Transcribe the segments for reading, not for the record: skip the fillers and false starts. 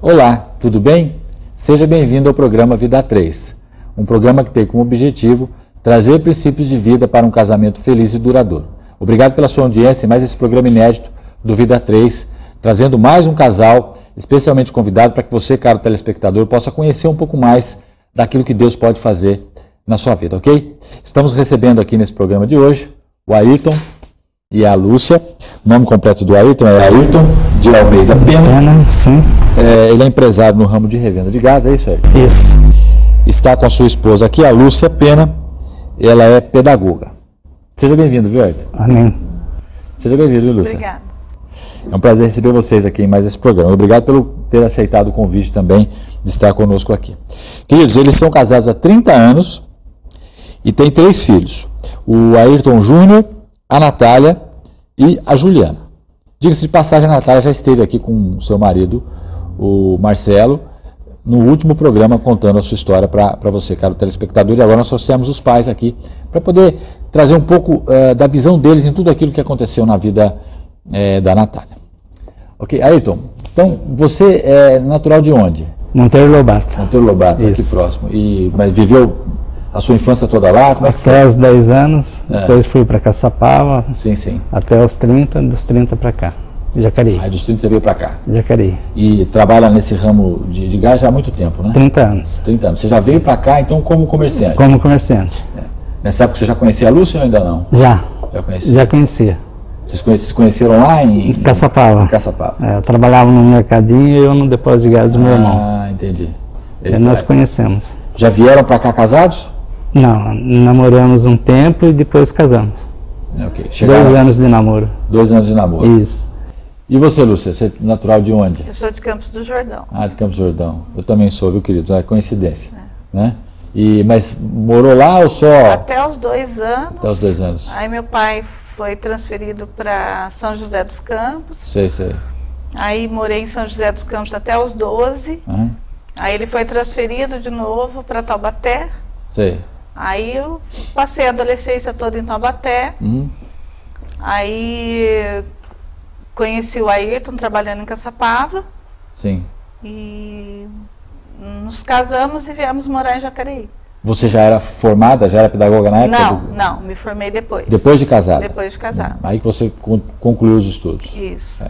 Olá, tudo bem? Seja bem-vindo ao programa Vida 3, um programa que tem como objetivo trazer princípios de vida para um casamento feliz e duradouro. Obrigado pela sua audiência e mais esse programa inédito do Vida 3, trazendo mais um casal especialmente convidado para que você, caro telespectador, possa conhecer um pouco mais daquilo que Deus pode fazer na sua vida, ok? Estamos recebendo aqui nesse programa de hoje o Ayrton e a Lúcia. O nome completo do Ayrton é Ayrton de Almeida Pena. Sim. Ele é empresário no ramo de revenda de gás, é isso aí? Isso. Está com a sua esposa aqui, a Lúcia Pena. Ela é pedagoga. Seja bem-vindo, viu, Ayrton? Amém. Seja bem-vindo, viu, Lúcia? Obrigada. É um prazer receber vocês aqui em mais esse programa. Obrigado por ter aceitado o convite também de estar conosco aqui. Queridos, eles são casados há 30 anos e têm 3 filhos. O Ayrton Júnior, a Natália e a Juliana. Diga-se de passagem, a Natália já esteve aqui com o seu marido, o Marcelo, no último programa contando a sua história para você, caro telespectador. E agora nós trouxemos os pais aqui para poder trazer um pouco da visão deles em tudo aquilo que aconteceu na vida da Natália. Ok, Ayrton, então você é natural de onde? Monteiro Lobato. Monteiro Lobato, aqui próximo. Mas viveu a sua infância toda lá? Como é que foi? Até os 10 anos, depois fui para Caçapava. Sim, sim. Até os 30, dos 30 para cá. Jacareí. Aí dos 30 você veio para cá. Jacareí. E trabalha nesse ramo de gás já há muito tempo, né? 30 anos. 30 anos. Você já veio para cá, então, como comerciante? Como comerciante. Nessa época você já conhecia a Lúcia ou ainda não? Já. Já conhecia? Já conhecia. Vocês se conheceram lá em Caçapava. Em Caçapava. Eu trabalhava no mercadinho e eu no depósito de gás do meu irmão. Ah, entendi. E nós conhecemos. Já vieram para cá casados? Não, namoramos um tempo e depois casamos. Ok. 2 anos de namoro. 2 anos de namoro. Isso. E você, Lúcia, você é natural de onde? Eu sou de Campos do Jordão. Ah, de Campos do Jordão. Eu também sou, viu, queridos? É coincidência. Né? Mas morou lá ou só... Até os 2 anos. Até os 2 anos. Aí meu pai foi transferido para São José dos Campos. Sei. Aí morei em São José dos Campos até os 12. Uhum. Aí ele foi transferido de novo para Taubaté. Sei. Aí eu passei a adolescência toda em Taubaté. Uhum. Aí conheci o Ayrton trabalhando em Caçapava. Sim. E nos casamos e viemos morar em Jacareí. Você já era formada, já era pedagoga na época? Não, me formei depois. Depois de casada? Depois de casada. Aí que você concluiu os estudos? Isso.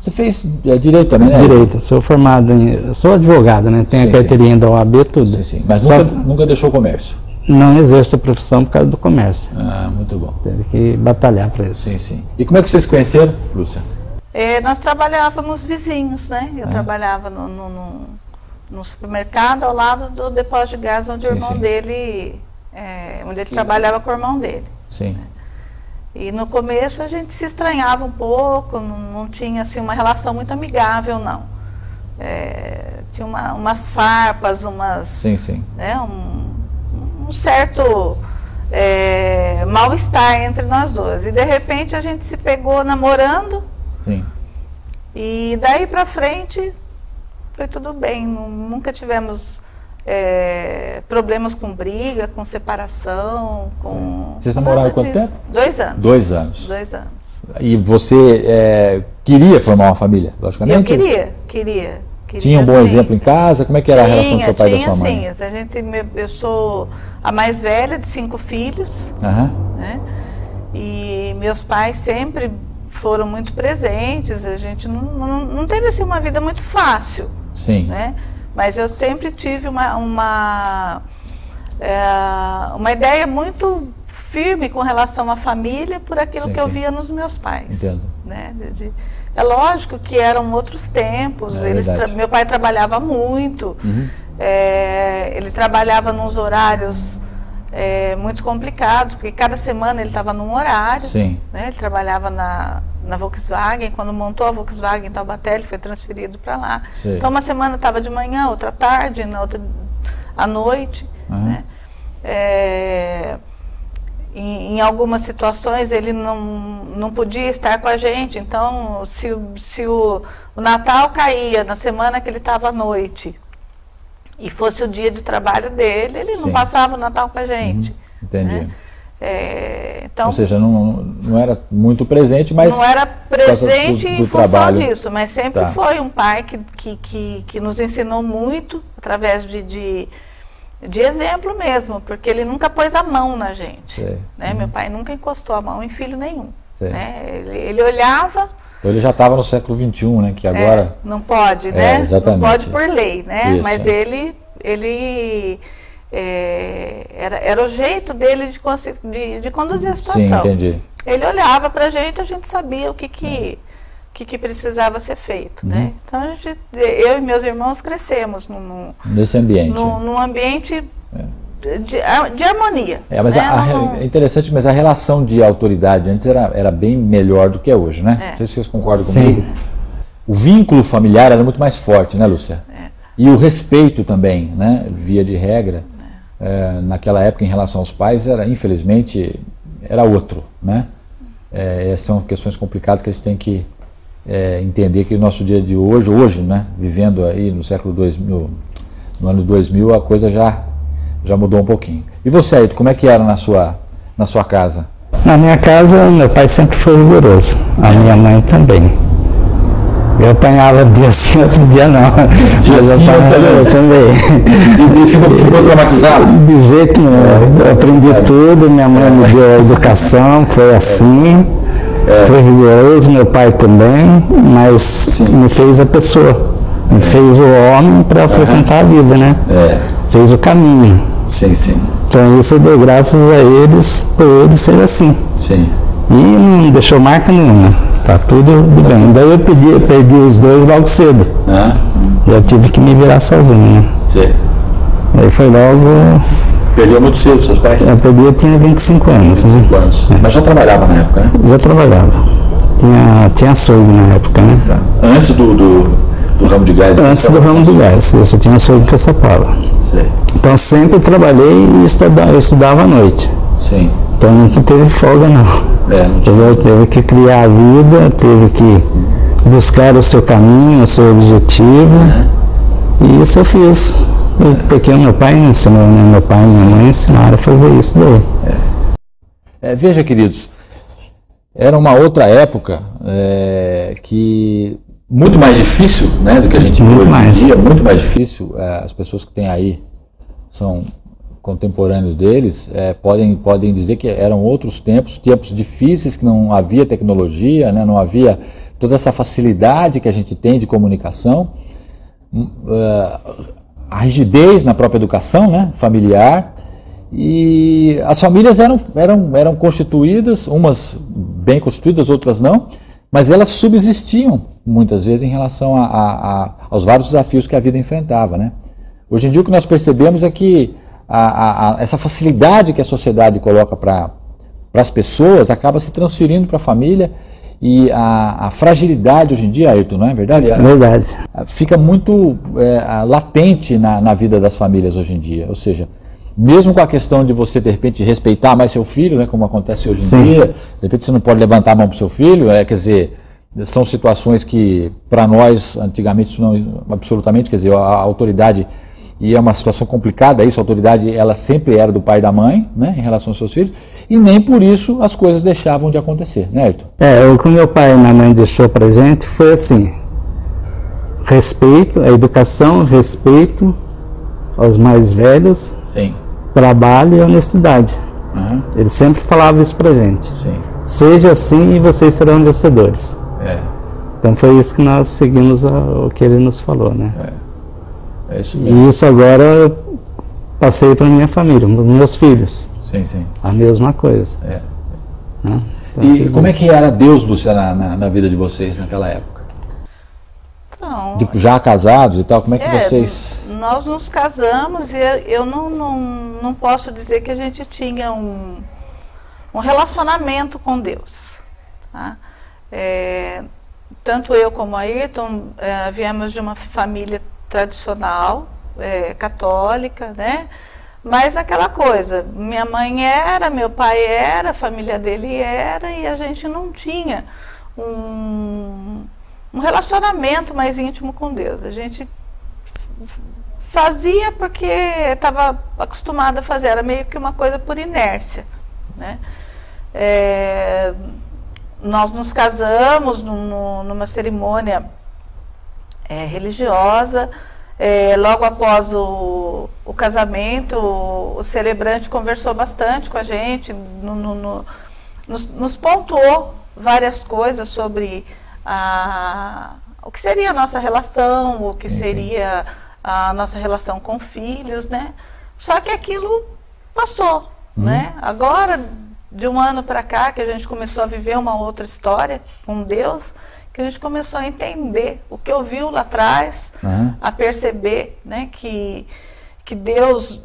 Você fez Direito também, né? Direito, sou formado eu sou advogado, né? Tenho a carteirinha da OAB, tudo. Sim. Mas nunca deixou o comércio? Não exerço a profissão por causa do comércio. Ah, muito bom. Teve que batalhar para isso. Sim. E como é que vocês se conheceram, Lúcia? Nós trabalhávamos vizinhos, né? Eu trabalhava no supermercado ao lado do depósito de gás onde o irmão dele, onde ele trabalhava com o irmão dele. Sim. E no começo a gente se estranhava um pouco, não tinha assim uma relação muito amigável, não. Tinha umas farpas, Sim. Né, um certo mal-estar entre nós dois. E de repente a gente se pegou namorando. Sim. E daí pra frente foi tudo bem. Nunca tivemos problemas com briga, com separação. Vocês namoraram quanto tempo? 2 anos. 2 anos. 2 anos. E você queria formar uma família, logicamente? Eu queria. Tinha um bom exemplo em casa? Como é que era a relação do seu pai e da sua mãe? Eu sou a mais velha de 5 filhos, né? E meus pais sempre foram muito presentes. A gente não teve assim uma vida muito fácil. Sim. Né? Mas eu sempre tive uma ideia muito firme com relação à família por aquilo que eu via nos meus pais. Entendo. Né? É lógico que eram outros tempos. Meu pai trabalhava muito. Uhum. Ele trabalhava nos horários muito complicados, porque cada semana ele estava num horário. Sim. Né? Ele trabalhava na Volkswagen. Quando montou a Volkswagen em Taubaté, ele foi transferido para lá. Sim. Então uma semana estava de manhã, outra à tarde, na outra à noite. Uhum. Né? Em algumas situações ele não podia estar com a gente. Então se o Natal caía na semana que ele estava à noite e fosse o dia de trabalho dele, ele não passava o Natal com a gente. Entendi. Né? Então, ou seja, não era muito presente, mas... Não era presente em função trabalho. disso, mas sempre foi um pai que nos ensinou muito através de exemplo mesmo, porque ele nunca pôs a mão na gente. Né? Meu pai nunca encostou a mão em filho nenhum. Né? Ele olhava... Então ele já estava no século XXI, né? Que agora... não pode, né? Exatamente. Não pode por lei, né? Isso. Mas ele era o jeito dele de conduzir a situação. Sim, entendi. Ele olhava para a gente sabia o que precisava ser feito, né? Então eu e meus irmãos crescemos nesse ambiente. Num ambiente de harmonia. Mas né? É interessante, mas a relação de autoridade antes era bem melhor do que é hoje, né? Não sei se vocês concordam comigo. O vínculo familiar era muito mais forte, né, Lúcia? E o respeito também, né? Via de regra, naquela época em relação aos pais, infelizmente, era outro, né? São questões complicadas que a gente tem que entender que no nosso dia de hoje, né? Vivendo aí no século 2000, no ano 2000, a coisa já mudou um pouquinho. E você, Ayrton, como é que era na sua casa? Na minha casa, meu pai sempre foi rigoroso, a minha mãe também. Eu apanhava dia sim, outro dia não. Mas eu também. E ficou traumatizado? De jeito nenhum. Eu aprendi tudo, minha mãe me deu a educação, foi assim. Foi rigoroso, meu pai também, mas me fez a pessoa. Me fez o homem para frequentar a vida, né? Fez o caminho. Sim. Então isso eu dou graças a eles, por eles ser assim. Sim. E não deixou marca nenhuma. Tá tudo bem. Daí eu perdi os dois logo cedo. Eu tive que me virar sozinho, né? Sim. Aí foi logo... Perdeu muito cedo seus pais? Eu tinha 25 anos. 25 anos. Mas já trabalhava na época, né? Já trabalhava. Tinha açougue na época, né? Antes do ramo de gás? Antes do ramo de gás. Eu só tinha açougue em Caçapava. Então sempre trabalhei e estudava à noite. Sim. Então nunca teve folga, não. Teve que criar a vida, teve que buscar o seu caminho, o seu objetivo. E isso eu fiz. Porque meu pai me ensinou, né? Meu pai e minha mãe ensinaram a fazer isso daí. Veja, queridos, era uma outra época que muito mais difícil, né, do que a gente vive hoje em dia, muito mais difícil. As pessoas que têm aí são contemporâneos deles, podem dizer que eram outros tempos difíceis, que não havia tecnologia, né, não havia toda essa facilidade que a gente tem de comunicação, a rigidez na própria educação, né, familiar, e as famílias eram constituídas, umas bem constituídas, outras não, mas elas subsistiam muitas vezes em relação aos vários desafios que a vida enfrentava, né? Hoje em dia o que nós percebemos é que essa facilidade que a sociedade coloca para as pessoas acaba se transferindo para a família, e a fragilidade hoje em dia, Ayrton, não é verdade? Verdade. Fica muito latente na vida das famílias hoje em dia, ou seja, mesmo com a questão de você, de repente, respeitar mais seu filho, né, como acontece hoje em dia, de repente você não pode levantar a mão para o seu filho, quer dizer, são situações que, para nós, antigamente, isso não, absolutamente, quer dizer, a autoridade, e é uma situação complicada isso, a autoridade, ela sempre era do pai e da mãe, né, em relação aos seus filhos, e nem por isso as coisas deixavam de acontecer, né, Ayrton? O que meu pai e minha mãe deixou pra gente foi assim, respeito, a educação, respeito aos mais velhos, Sim. Trabalho e honestidade. Ele sempre falava isso pra gente. Sim. Seja assim e vocês serão vencedores. Então foi isso que nós seguimos o que ele nos falou, né? É isso mesmo. E isso agora eu passei para minha família, meus filhos. Sim. A mesma coisa. Então, e como é que era Deus, Lúcia, na vida de vocês naquela época? Então, já casados e tal, como é que vocês... Nós nos casamos e eu não posso dizer que a gente tinha um relacionamento com Deus. Tá? Tanto eu como a Ayrton viemos de uma família tradicional, católica, né? Mas aquela coisa, minha mãe era, meu pai era, a família dele era, e a gente não tinha um relacionamento mais íntimo com Deus. A gente fazia porque estava acostumado a fazer, era meio que uma coisa por inércia, né? Nós nos casamos numa cerimônia religiosa. Logo após o casamento, o celebrante conversou bastante com a gente, nos pontuou várias coisas sobre o que seria a nossa relação, o que seria a nossa relação com filhos, né? Só que aquilo passou, né? Agora, de um ano para cá, que a gente começou a viver uma outra história com Deus, que a gente começou a entender o que ouviu lá atrás, a perceber, né, que Deus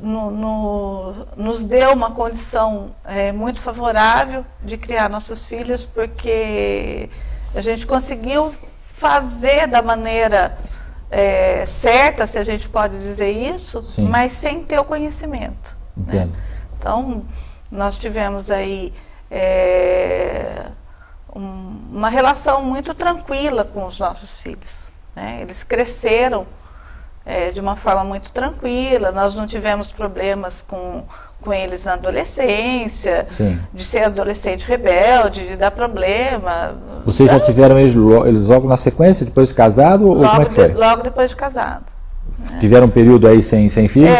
nos deu uma condição muito favorável de criar nossos filhos, porque a gente conseguiu fazer da maneira certa, se a gente pode dizer isso, sim, mas sem ter o conhecimento. Entendo. Né? Então, nós tivemos aí uma relação muito tranquila com os nossos filhos, né? Eles cresceram de uma forma muito tranquila, nós não tivemos problemas com eles na adolescência, sim, de ser adolescente rebelde, de dar problema. Vocês já tiveram eles logo na sequência, depois de casado, ou como é que foi? Logo depois de casado. Tiveram um período aí sem filhos?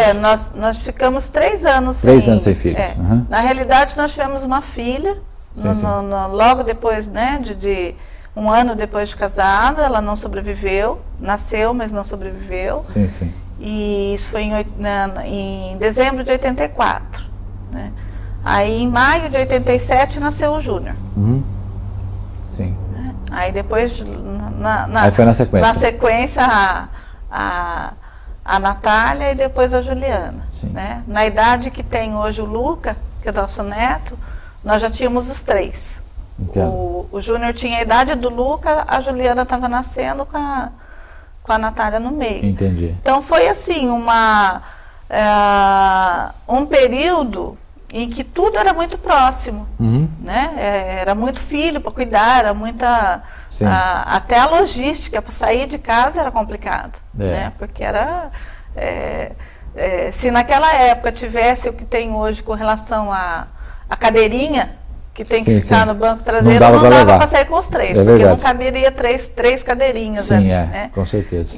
Nós ficamos 3 anos sem filhos. Na realidade, nós tivemos uma filha, logo depois, né, de 1 ano depois de casado. Ela não sobreviveu, nasceu, mas não sobreviveu. Sim, sim. E isso foi em dezembro de 84. Né? Aí, em maio de 87, nasceu o Júnior. Sim. Né? Aí depois, aí foi na sequência. Na sequência, a Natália e depois a Juliana. Né? Na idade que tem hoje o Luca, que é nosso neto, nós já tínhamos os 3. O Júnior tinha a idade do Luca, a Juliana estava nascendo com a Natália no meio. Entendi. Então foi assim, um período em que tudo era muito próximo. Né? Era muito filho para cuidar, era muita... até a logística para sair de casa era complicado. Né? Porque era... se naquela época tivesse o que tem hoje com relação à cadeirinha, que tem que ficar no banco traseiro, não dava para sair com os 3, porque verdade, não caberia três cadeirinhas. Sim, ali, né? Com certeza.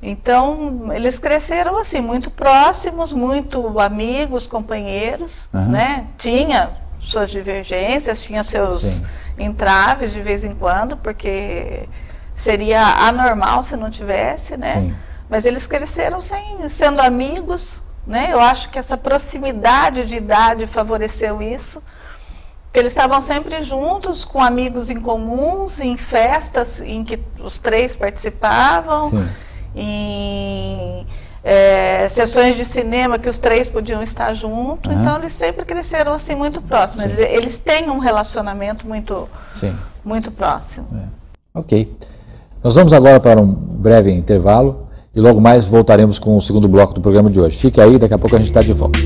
Então, eles cresceram assim, muito próximos, muito amigos, companheiros, né? Tinha suas divergências, tinha seus entraves de vez em quando, porque seria anormal se não tivesse, né? Sim. Mas eles cresceram sendo amigos, né? Eu acho que essa proximidade de idade favoreceu isso. Eles estavam sempre juntos, com amigos em comuns, em festas em que os 3 participavam, sim, em sessões de cinema que os 3 podiam estar juntos. Então eles sempre cresceram assim muito próximos. Eles têm um relacionamento muito próximo. Ok. Nós vamos agora para um breve intervalo e logo mais voltaremos com o segundo bloco do programa de hoje. Fique aí, daqui a pouco a gente está de volta.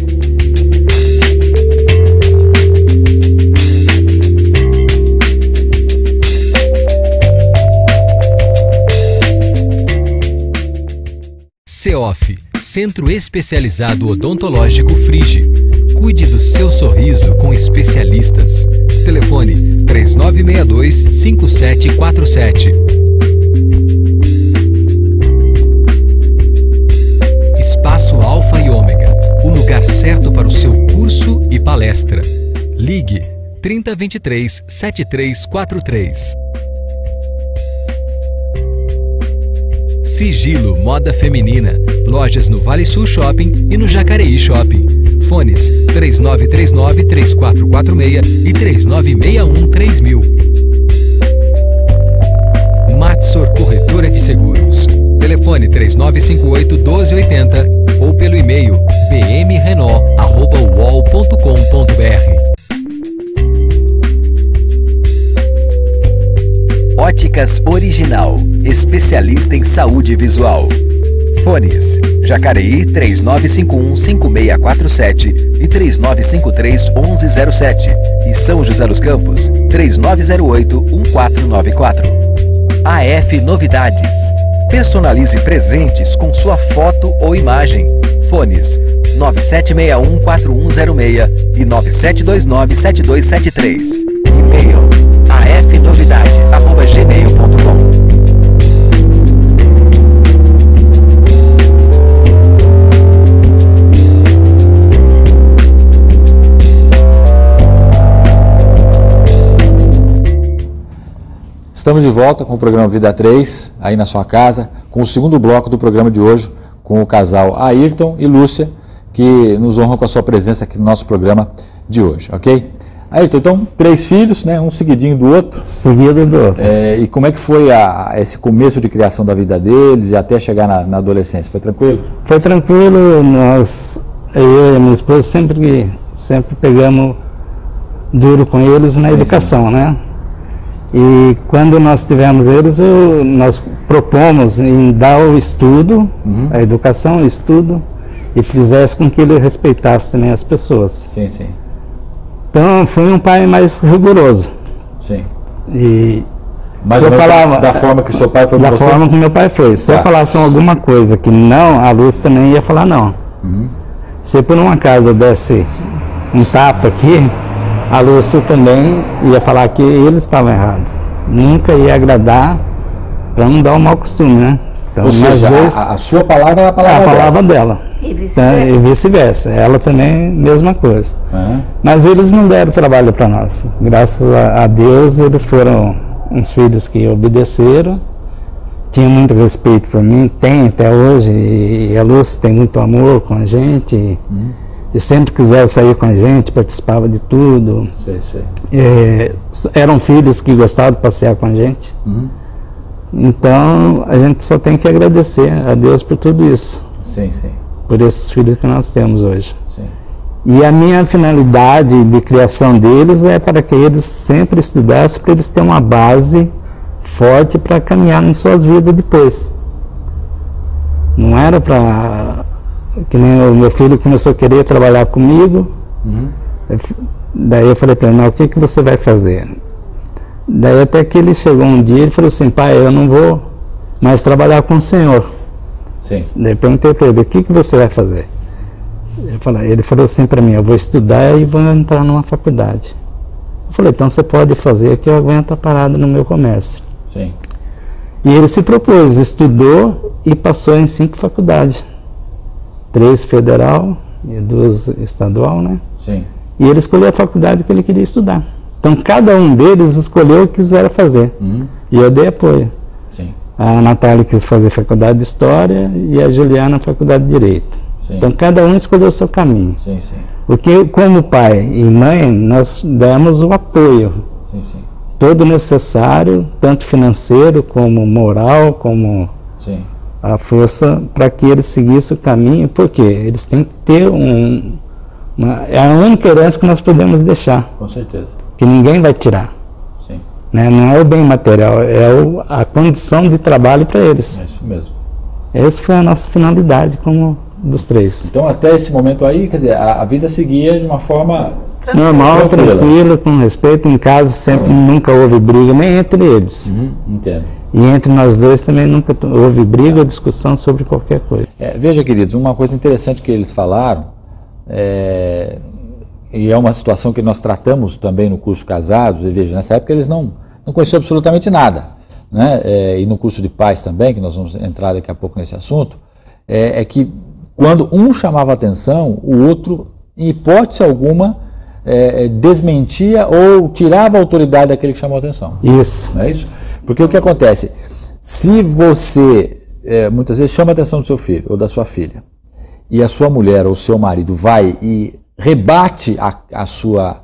CEOF, Centro Especializado Odontológico Frige. Cuide do seu sorriso com especialistas. Telefone 3962-5747. Espaço Alfa e Ômega, o lugar certo para o seu curso e palestra. Ligue 3023-7343. Sigilo Moda Feminina, lojas no Vale Sul Shopping e no Jacareí Shopping. Fones 3939-3446 e 3961-3000. Matsor Corretora de Seguros. Telefone 3958-1280 ou pelo e-mail bmrenó@uol.com.br. Óticas Original, especialista em saúde visual. Fones: Jacareí 3951-5647 e 3953-1107 e São José dos Campos 3908-1494. AF Novidades, Personalize presentes com sua foto ou imagem. Fones 9761-4106 e 9729-7273. E-mail afnovidade@gmail.com. Estamos de volta com o programa Vida 3, aí na sua casa, com o segundo bloco do programa de hoje, com o casal Ayrton e Lúcia, que nos honram com a sua presença aqui no nosso programa de hoje, ok? Ayrton, então, 3 filhos, né? Um seguidinho do outro. Seguido do outro. E como é que foi esse começo de criação da vida deles e até chegar na adolescência? Foi tranquilo? Foi tranquilo, eu e a minha esposa sempre pegamos duro com eles na educação, né? E quando nós tivemos eles, nós propomos em dar o estudo, a educação, o estudo, e fizesse com que ele respeitasse também as pessoas. Sim, sim. Então, foi um pai mais rigoroso. Sim. E mas eu falava da forma que seu pai foi com você? Da forma que meu pai foi. Se eu falasse alguma coisa que não, a Lúcia também ia falar não. Se por um acaso eu desse um tapa aqui, a Lúcia também ia falar que eles estavam errados. Nunca ia agradar para não dar um mau costume, né? Então, ou seja, a sua palavra é a palavra dela. E vice-versa. Ela também, mesma coisa. Mas eles não deram trabalho para nós. Graças a Deus, eles foram uns filhos que obedeceram. Tinham muito respeito por mim, tem até hoje. E a Lúcia tem muito amor com a gente. E sempre quiseram sair com a gente, participava de tudo. Sei. Eram filhos que gostavam de passear com a gente. Então, a gente só tem que agradecer a Deus por tudo isso. Sim. Por esses filhos que nós temos hoje. Sim. E a minha finalidade de criação deles é para que eles sempre estudassem, para eles terem uma base forte para caminhar em suas vidas depois. Não era para... que nem o meu filho começou a querer trabalhar comigo, daí eu falei para ele, o que você vai fazer? Daí até que ele chegou um dia e falou assim, pai, eu não vou mais trabalhar com o senhor. Sim. Daí eu perguntei para ele, o que você vai fazer? Ele falou assim para mim, eu vou estudar e vou entrar numa faculdade. Eu falei, então você pode fazer que eu aguento a parada no meu comércio. Sim. E ele se propôs, estudou e passou em 5 faculdades. 3 federal e 2 estadual, né? Sim. E ele escolheu a faculdade que ele queria estudar. Então, cada um deles escolheu o que quisera fazer. E eu dei apoio. Sim. A Natália quis fazer faculdade de História e a Juliana faculdade de Direito. Sim. Então, cada um escolheu o seu caminho. Sim. Porque, como pai e mãe, nós demos o apoio. Sim. Todo necessário, tanto financeiro, como moral, como... Sim. A força para que eles seguissem o caminho, porque eles têm que ter é a única herança que nós podemos deixar. Com certeza. Que ninguém vai tirar. Sim. Né? Não é o bem material, é a condição de trabalho para eles. É isso mesmo. Essa foi a nossa finalidade como dos 3. Então, até esse momento aí, quer dizer, a vida seguia de uma forma... normal, tranquila, com respeito. Em casa sempre nunca houve briga, nem entre eles. Entendo. E entre nós dois também nunca houve briga ou discussão sobre qualquer coisa. Veja, queridos, uma coisa interessante que eles falaram, e é uma situação que nós tratamos também no curso Casados, e veja, nessa época eles não conheciam absolutamente nada, né? E no curso de pais também, que nós vamos entrar daqui a pouco nesse assunto, é que quando um chamava atenção, o outro, em hipótese alguma, desmentia ou tirava a autoridade daquele que chamou a atenção. Isso. Não é isso? Porque o que acontece? Se você muitas vezes chama a atenção do seu filho ou da sua filha, e a sua mulher ou seu marido vai e rebate a sua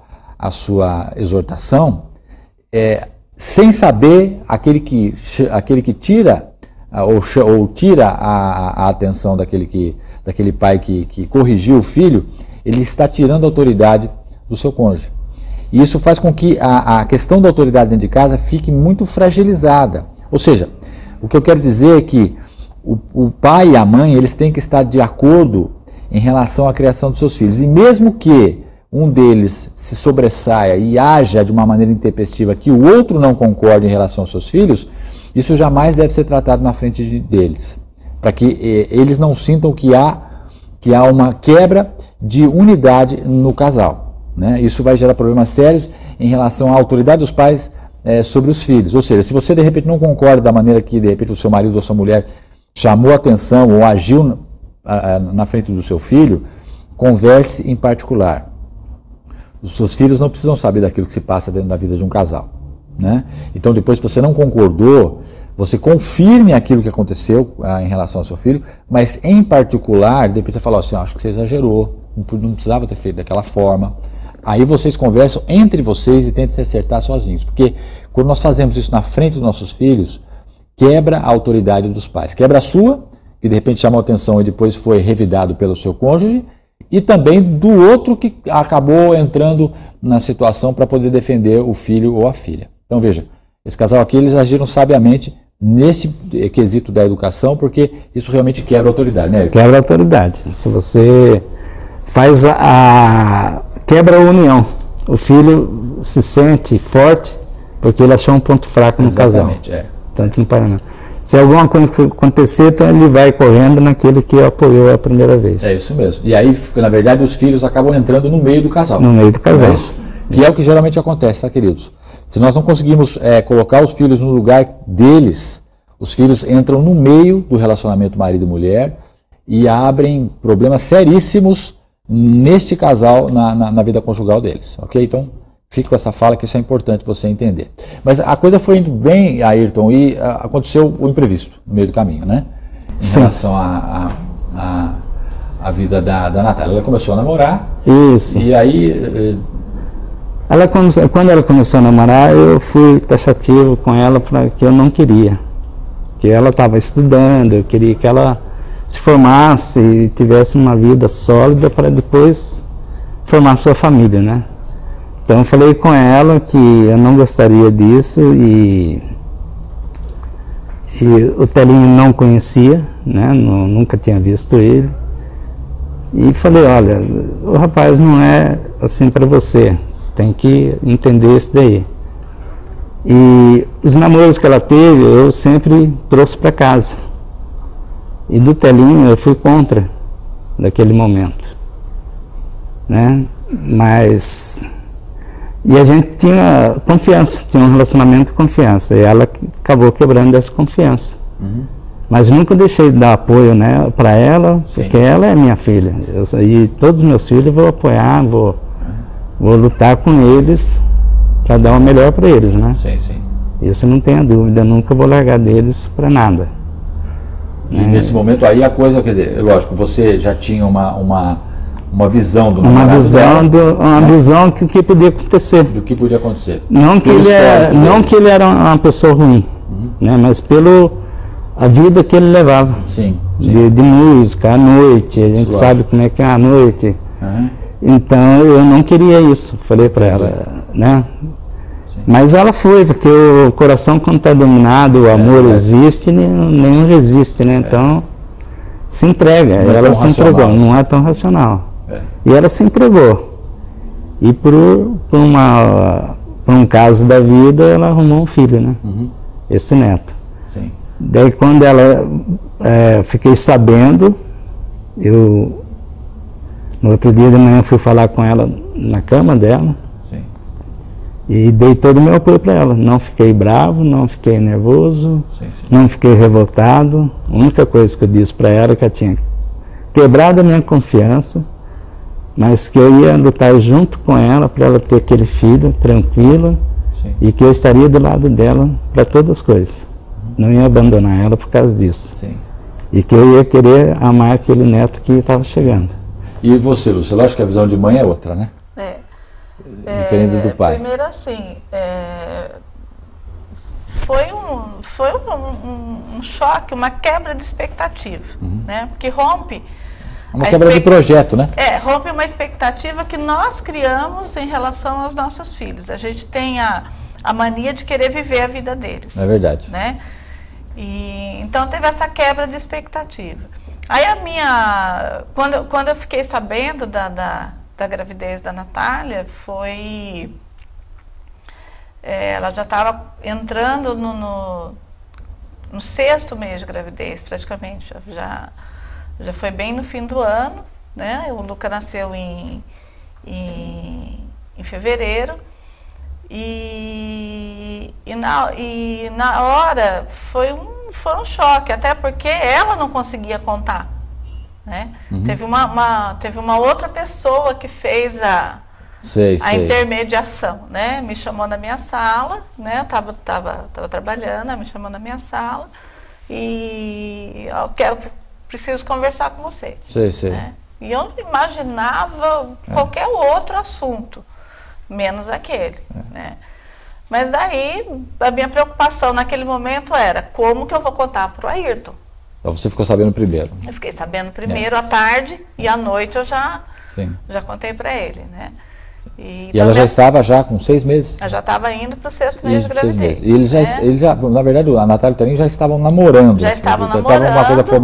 exortação, sem saber, aquele que tira ou tira a atenção daquele pai que corrigiu o filho, ele está tirando a autoridade do seu cônjuge. E isso faz com que a questão da autoridade dentro de casa fique muito fragilizada. Ou seja, o que eu quero dizer é que o pai e a mãe, eles têm que estar de acordo em relação à criação dos seus filhos. E mesmo que um deles se sobressaia e haja de uma maneira intempestiva que o outro não concorde em relação aos seus filhos, Isso jamais deve ser tratado na frente deles, para que eles não sintam que há uma quebra de unidade no casal, né? Isso vai gerar problemas sérios em relação à autoridade dos pais sobre os filhos. Ou seja, se você de repente não concorda da maneira que de repente o seu marido ou sua mulher chamou a atenção ou agiu na frente do seu filho, converse em particular. Os seus filhos não precisam saber daquilo que se passa dentro da vida de um casal, né? Então, depois que você não concordou, você confirme aquilo que aconteceu em relação ao seu filho, mas em particular, depois você fala assim, acho que você exagerou, não precisava ter feito daquela forma. Aí vocês conversam entre vocês e tentem se acertar sozinhos, porque quando nós fazemos isso na frente dos nossos filhos, quebra a autoridade dos pais, quebra a sua, que de repente chamou atenção e depois foi revidado pelo seu cônjuge, e também do outro que acabou entrando na situação para poder defender o filho ou a filha. Então veja, esse casal aqui, eles agiram sabiamente nesse quesito da educação, porque isso realmente quebra a autoridade, né? Quebra a autoridade. Se você faz quebra a união, o filho se sente forte porque ele achou um ponto fraco no casal. Tanto no Paraná. Se alguma coisa acontecer, então ele vai correndo naquele que apoiou a primeira vez. É isso mesmo. E aí, na verdade, os filhos acabam entrando no meio do casal. No meio do casal. É isso? Que é o que geralmente acontece, tá, queridos? Se nós não conseguimos colocar os filhos no lugar deles, os filhos entram no meio do relacionamento marido e mulher e abrem problemas seríssimos neste casal, na vida conjugal deles. Ok? Então, fica com essa fala, que isso é importante você entender. Mas a coisa foi indo bem, Ayrton, e aconteceu o imprevisto no meio do caminho, né? Em relação à vida da Natália. Ela começou a namorar. Isso. E aí... Quando ela começou a namorar, eu fui taxativo com ela porque eu não queria. Que ela estava estudando, eu queria que ela se formasse e tivesse uma vida sólida para depois formar sua família, né? Então eu falei com ela que eu não gostaria disso e o Telinho não conhecia, né? Nunca tinha visto ele. E falei, olha, o rapaz não é assim para você tem que entender isso daí. E os namoros que ela teve, eu sempre trouxe para casa. E do Telinho eu fui contra naquele momento, né? Mas... E a gente tinha confiança, tinha um relacionamento de confiança. E ela acabou quebrando essa confiança. Mas nunca deixei de dar apoio, né, para ela, porque ela é minha filha. E todos os meus filhos eu vou apoiar, vou lutar com eles para dar o melhor para eles, né? Isso não tenha dúvida, nunca vou largar deles para nada. E nesse momento aí a coisa, quer dizer, lógico, você já tinha uma visão do uma visão do que podia acontecer. Do que podia acontecer. Não que ele era uma pessoa ruim, né, mas a vida que ele levava. De música, à noite, a gente sabe como é que é a noite. Então eu não queria isso, falei para ela, né? Mas ela foi, porque o coração, quando está dominado, o amor existe, nenhum resiste, né? Então se entrega, ela se entregou, não é tão racional. E ela se entregou. E por um caso da vida, ela arrumou um filho, né? Esse neto. Daí quando ela, fiquei sabendo, no outro dia de manhã fui falar com ela na cama dela. E dei todo o meu apoio para ela. Não fiquei bravo, não fiquei nervoso, não fiquei revoltado. A única coisa que eu disse para ela é que ela tinha quebrado a minha confiança, mas que eu ia lutar junto com ela para ela ter aquele filho tranquila e que eu estaria do lado dela para todas as coisas. Não ia abandonar ela por causa disso. E que eu ia querer amar aquele neto que estava chegando. E você, Lúcia? Lógico que a visão de mãe é outra, né? Diferente do pai. Primeiro assim, foi um choque, uma quebra de expectativa, né? Porque rompe... Uma quebra de projeto, né? Rompe uma expectativa que nós criamos em relação aos nossos filhos. A gente tem a mania de querer viver a vida deles. É verdade. Né? E, então teve essa quebra de expectativa. Aí quando eu fiquei sabendo da gravidez da Natália, ela já estava entrando no 6º mês de gravidez, praticamente. Já foi bem no fim do ano, né? O Luca nasceu em fevereiro. E na hora foi um choque, até porque ela não conseguia contar, né? Teve uma outra pessoa que fez a intermediação, né? Me chamou na minha sala, né? Eu tava trabalhando, me chamou na minha sala e preciso conversar com você. Né? E eu imaginava qualquer outro assunto, menos aquele, né? Mas daí, a minha preocupação naquele momento era como que eu vou contar para o Ayrton. Então você ficou sabendo primeiro? Eu fiquei sabendo primeiro à tarde e à noite eu já contei para ele, né? E ela já estava com 6 meses? Ela já estava indo para o 6º mês de gravidez. E ele já, na verdade, a Natália e o Toninho já estavam namorando. Já estavam namorando. Estava uma coisa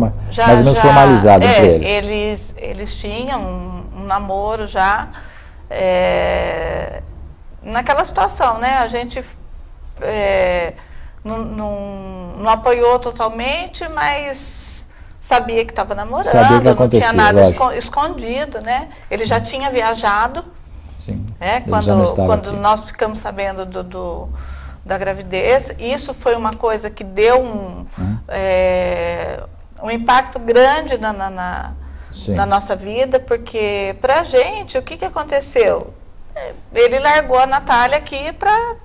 mais ou menos formalizada entre eles. Eles tinham um namoro já, naquela situação, né? A gente não apoiou totalmente, mas sabia que estava namorando, sabia que não tinha nada escondido, né? Ele já tinha viajado. Sim. Quando nós ficamos sabendo da gravidez, isso foi uma coisa que deu um impacto grande na nossa vida, porque pra gente, o que aconteceu? Ele largou a Natália aqui para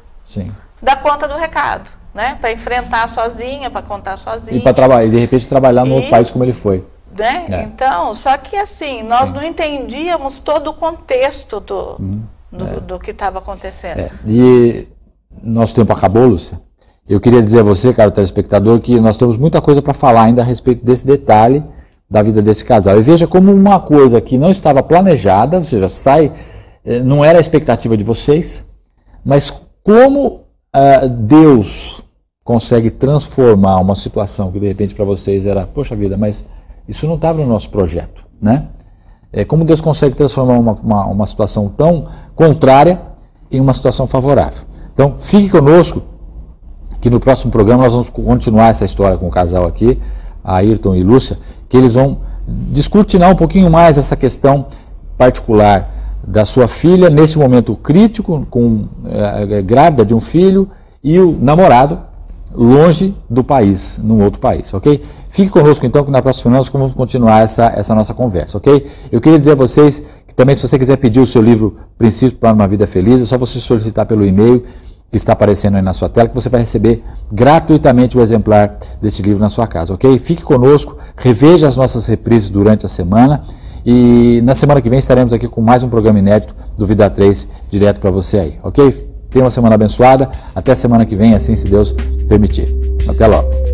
dar conta do recado, né? Para enfrentar sozinha, para contar sozinha. E para trabalhar, de repente trabalhar no outro país como ele foi. Né? Então, só que assim, nós não entendíamos todo o contexto do que estava acontecendo. E nosso tempo acabou, Lúcia. Eu queria dizer a você, caro telespectador, que nós temos muita coisa para falar ainda a respeito desse detalhe da vida desse casal. E veja como uma coisa que não estava planejada, ou seja, não era a expectativa de vocês, mas como Deus consegue transformar uma situação que de repente para vocês era, poxa vida, mas isso não estava no nosso projeto, né? Como Deus consegue transformar uma situação tão contrária em uma situação favorável. Então, fique conosco, que no próximo programa nós vamos continuar essa história com o casal aqui, Ayrton e Lúcia, que eles vão descortinar um pouquinho mais essa questão particular da sua filha, nesse momento crítico, grávida de um filho, e o namorado longe do país, num outro país, ok? Fique conosco então, que na próxima semana nós vamos continuar essa nossa conversa, ok? Eu queria dizer a vocês que também, se você quiser pedir o seu livro Princípios para uma Vida Feliz, é só você solicitar pelo e-mail que está aparecendo aí na sua tela, que você vai receber gratuitamente o exemplar desse livro na sua casa, ok? Fique conosco, reveja as nossas reprises durante a semana e na semana que vem estaremos aqui com mais um programa inédito do Vida 3 direto para você aí, ok? Tenha uma semana abençoada, até a semana que vem, assim se Deus permitir. Até logo.